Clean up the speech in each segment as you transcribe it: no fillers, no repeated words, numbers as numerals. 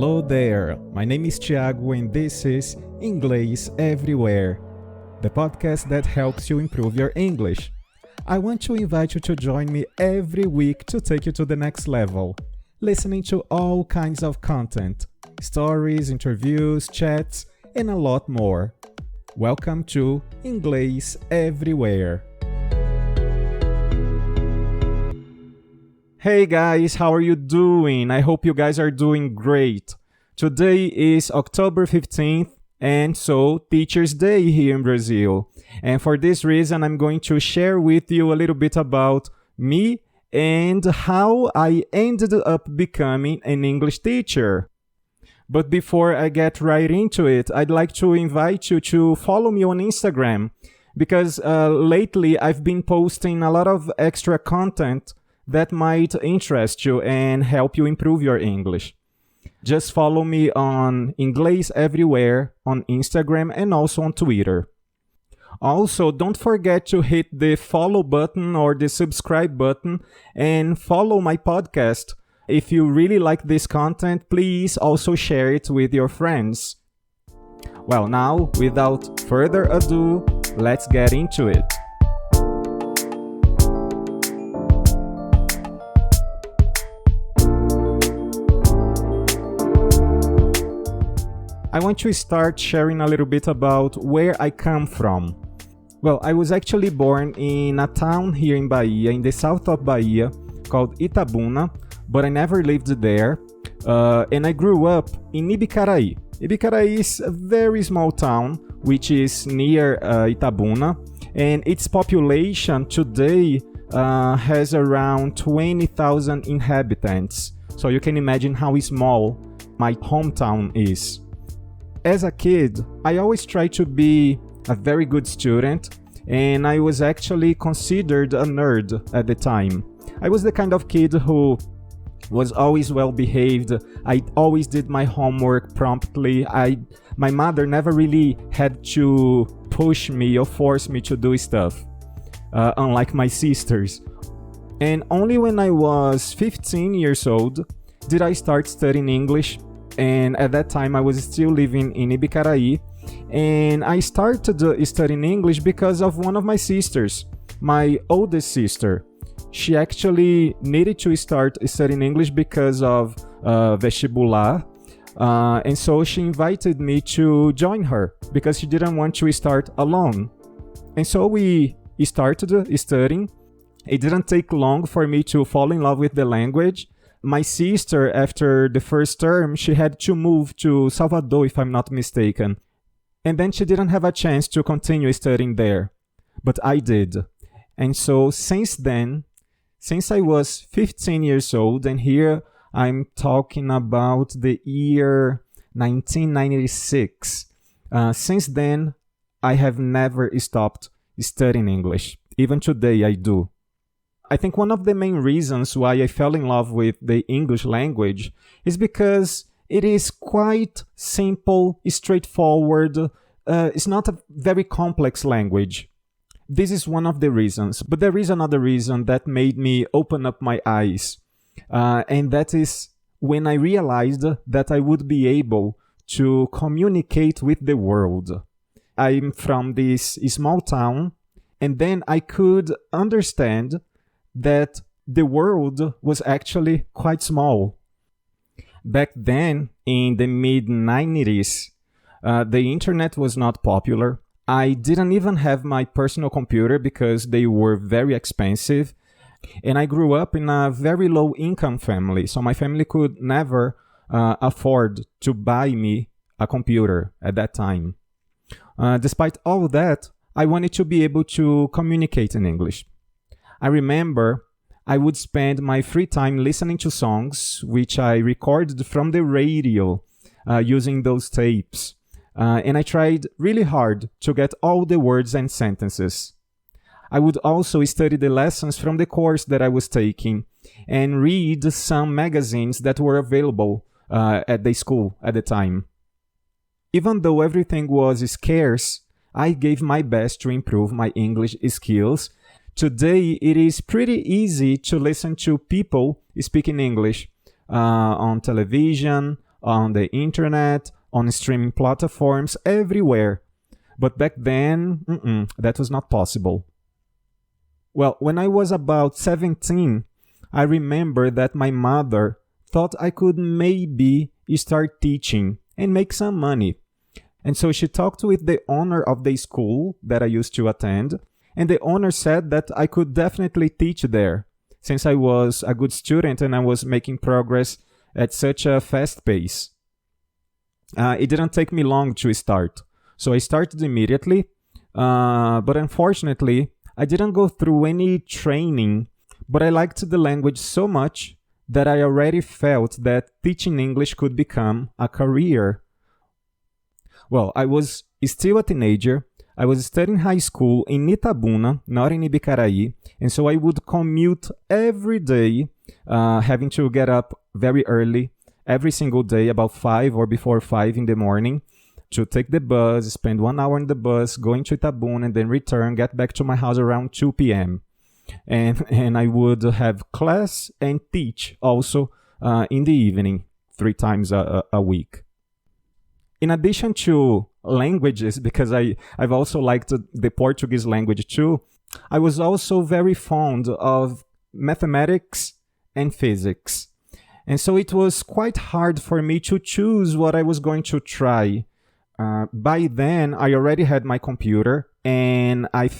Hello there, my name is Thiago and this is Inglês Everywhere, the podcast that helps you improve your English. I want to invite you to join me every week to take you to the next level, listening to all kinds of content, stories, interviews, chats, and a lot more. Welcome to Inglês Everywhere. Hey guys, how are you doing? I hope you guys are doing great. Today is October 15th, and so Teacher's Day here in Brazil. And for this reason, I'm going to share with you a little bit about me and how I ended up becoming an English teacher. But before I get right into it, I'd like to invite you to follow me on Instagram because lately I've been posting a lot of extra content that might interest you and help you improve your English. Just follow me on Inglês Everywhere on Instagram and also on Twitter. Also, don't forget to hit the follow button or the subscribe button and follow my podcast. If you really like this content, please also share it with your friends. Well, now, without further ado, let's get into it. I want to start sharing a little bit about where I come from. Well, I was actually born in a town here in Bahia, in the south of Bahia, called Itabuna, but I never lived there. And I grew up in Ibicaraí. Ibicaraí is a very small town, which is near Itabuna, and its population today has around 20,000 inhabitants. So you can imagine how small my hometown is. As a kid, I always tried to be a very good student, and I was actually considered a nerd at the time. I was the kind of kid who was always well behaved. I always did my homework promptly. My mother never really had to push me or force me to do stuff, unlike my sisters. And only when I was 15 years old did I start studying English. And at that time, I was still living in Ibicaraí. And I started studying English because of one of my sisters, my oldest sister. She actually needed to start studying English because of vestibular. And so she invited me to join her because she didn't want to start alone. And so we started studying. It didn't take long for me to fall in love with the language. My sister, after the first term, she had to move to Salvador, if I'm not mistaken. And then she didn't have a chance to continue studying there. But I did. And so since then, since I was 15 years old, and here I'm talking about the year 1996, since then, I have never stopped studying English. Even today, I do. I think one of the main reasons why I fell in love with the English language is because it is quite simple, straightforward. It's not a very complex language. This is one of the reasons. But there is another reason that made me open up my eyes. And that is when I realized that I would be able to communicate with the world. I'm from this small town, and then I could understand that the world was actually quite small. Back then, in the mid-90s, the internet was not popular. I didn't even have my personal computer because they were very expensive. And I grew up in a very low-income family, so my family could never afford to buy me a computer at that time. Despite all that, I wanted to be able to communicate in English. I remember I would spend my free time listening to songs, which I recorded from the radio using those tapes. And I tried really hard to get all the words and sentences. I would also study the lessons from the course that I was taking and read some magazines that were available at the school at the time. Even though everything was scarce, I gave my best to improve my English skills. Today, it is pretty easy to listen to people speaking English on television, on the internet, on streaming platforms, everywhere. But back then, that was not possible. Well, when I was about 17, I remember that my mother thought I could maybe start teaching and make some money. And so she talked with the owner of the school that I used to attend, and the owner said that I could definitely teach there, since I was a good student and I was making progress at such a fast pace. It didn't take me long to start, so I started immediately, but unfortunately, I didn't go through any training, but I liked the language so much that I already felt that teaching English could become a career. Well, I was still a teenager. I was studying high school in Itabuna, not in Ibicaraí, and so I would commute every day, having to get up very early, every single day, about 5 or before 5 in the morning, to take the bus, spend 1 hour in the bus, going to Itabuna, and then return, get back to my house around 2 p.m. And I would have class and teach also in the evening, 3 times a week. In addition to languages, because I've also liked the Portuguese language too, I was also very fond of mathematics and physics. And so it was quite hard for me to choose what I was going to try. By then, I already had my computer, and I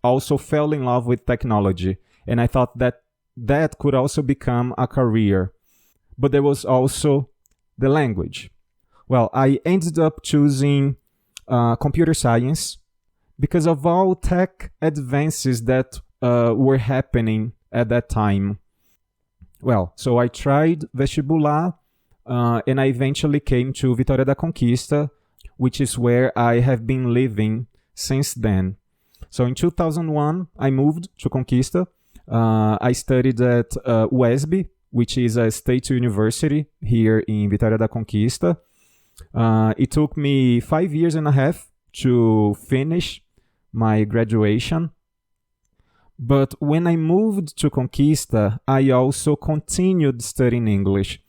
also fell in love with technology. And I thought that that could also become a career. But there was also the language. Well, I ended up choosing computer science because of all tech advances that were happening at that time. Well, so I tried vestibular, and I eventually came to Vitória da Conquista, which is where I have been living since then. So in 2001, I moved to Conquista. I studied at UESB, which is a state university here in Vitória da Conquista. It took me 5 years and a half to finish my graduation. But when I moved to Conquista, I also continued studying English.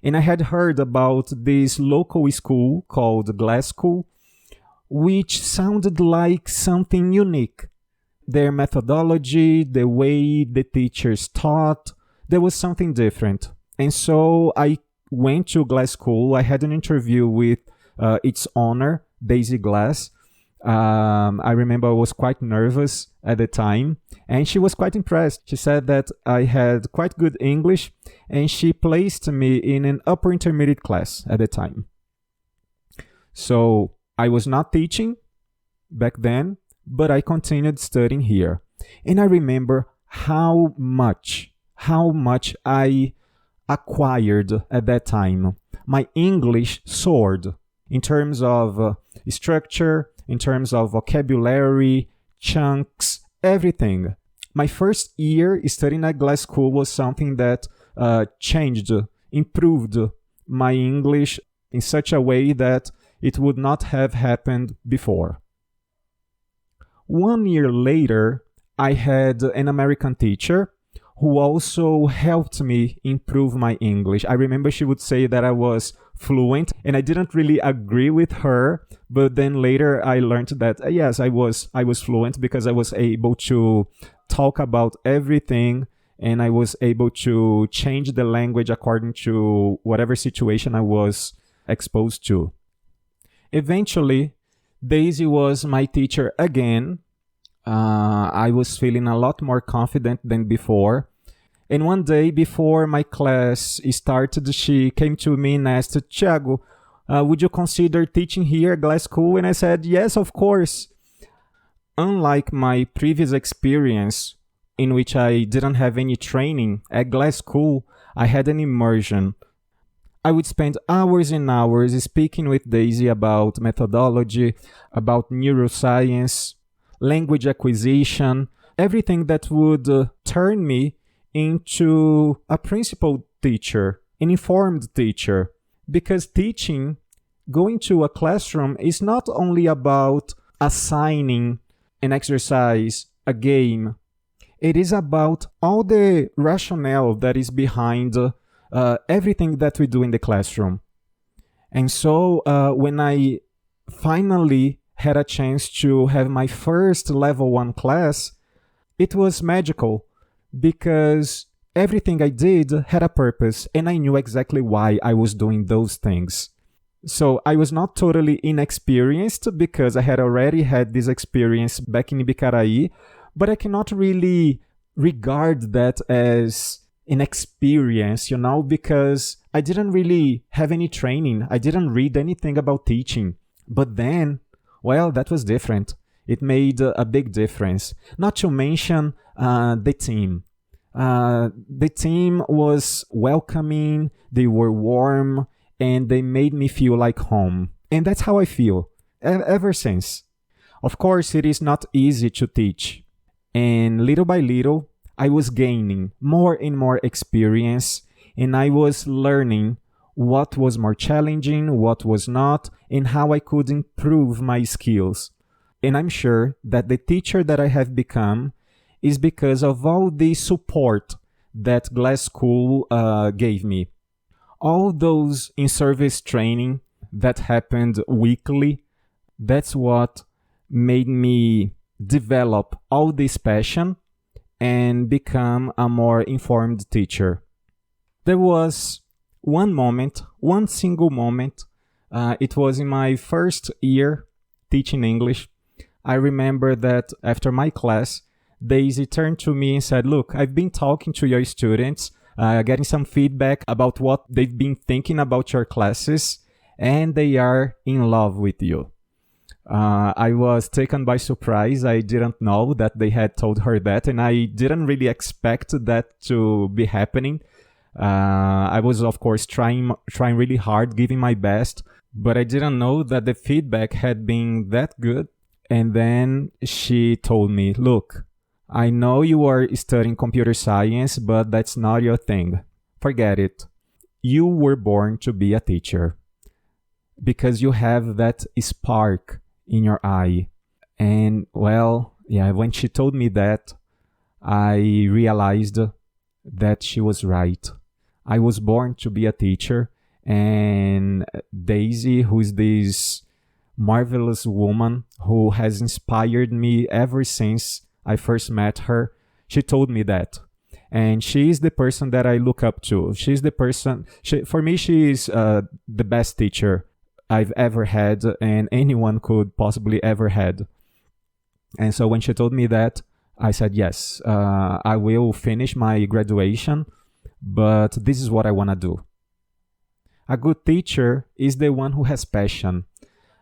And I had heard about this local school called Glass School, which sounded like something unique. Their methodology, the way the teachers taught, there was something different. And so I went to Glass School. I had an interview with its owner, Daisy Glass. I remember I was quite nervous at the time, and she was quite impressed. She said that I had quite good English, and she placed me in an upper intermediate class at the time. So I was not teaching back then, but I continued studying here. And I remember how much I acquired at that time. My English soared in terms of structure, in terms of vocabulary, chunks, everything. My first year studying at Glass School was something that improved my English in such a way that it would not have happened before. 1 year later, I had an American teacher who also helped me improve my English. I remember she would say that I was fluent, and I didn't really agree with her, but then later I learned that yes, I was fluent because I was able to talk about everything, and I was able to change the language according to whatever situation I was exposed to. Eventually, Daisy was my teacher again. I was feeling a lot more confident than before. And one day before my class started, she came to me and asked, "Thiago, would you consider teaching here at Glass School?" And I said, "Yes, of course." Unlike my previous experience, in which I didn't have any training, at Glass School, I had an immersion. I would spend hours and hours speaking with Daisy about methodology, about neuroscience, language acquisition, everything that would turn me into a principled teacher, an informed teacher. Because teaching, going to a classroom, is not only about assigning an exercise, a game. It is about all the rationale that is behind everything that we do in the classroom. And so when I finally had a chance to have my first level 1 class, it was magical because everything I did had a purpose and I knew exactly why I was doing those things. So I was not totally inexperienced because I had already had this experience back in Ibicaraí, but I cannot really regard that as an experience, because I didn't really have any training. I didn't read anything about teaching. But then, well, that was different. It made a big difference. Not to mention the team. The team was welcoming, they were warm, and they made me feel like home. And that's how I feel ever since. Of course, it is not easy to teach. And little by little, I was gaining more and more experience, and I was learning what was more challenging, what was not, and how I could improve my skills. And I'm sure that the teacher that I have become is because of all the support that Glass School gave me. All those in-service training that happened weekly, that's what made me develop all this passion and become a more informed teacher. There was one single moment, it was in my first year teaching English. I remember that after my class, Daisy turned to me and said, "Look, I've been talking to your students, getting some feedback about what they've been thinking about your classes, and they are in love with you." I was taken by surprise. I didn't know that they had told her that, and I didn't really expect that to be happening. I was, of course, trying really hard, giving my best, but I didn't know that the feedback had been that good. And then she told me, "Look, I know you are studying computer science, but that's not your thing. Forget it. You were born to be a teacher because you have that spark in your eye." And well, yeah, when she told me that, I realized that she was right. I was born to be a teacher, and Daisy, who is this marvelous woman who has inspired me ever since I first met her, she told me that. And she is the person that I look up to. She's the person, for me, she is the best teacher I've ever had and anyone could possibly ever had. And so when she told me that, I said, yes, I will finish my graduation, but this is what I want to do. A good teacher is the one who has passion.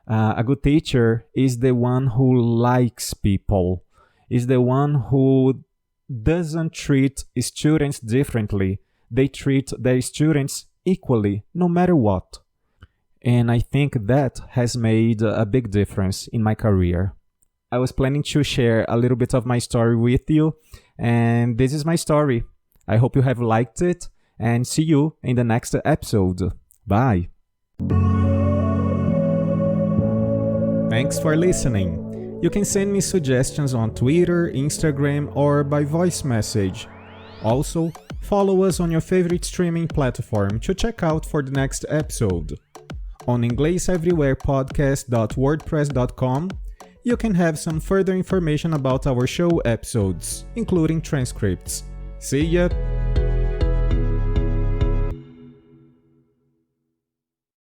A good teacher is the one who likes people, is the one who doesn't treat students differently. They treat their students equally, no matter what. And I think that has made a big difference in my career. I was planning to share a little bit of my story with you, and this is my story. I hope you have liked it, and see you in the next episode. Bye! Thanks for listening. You can send me suggestions on Twitter, Instagram, or by voice message. Also, follow us on your favorite streaming platform to check out for the next episode. On ingleseverywherepodcast.wordpress.com, you can have some further information about our show episodes, including transcripts. See ya!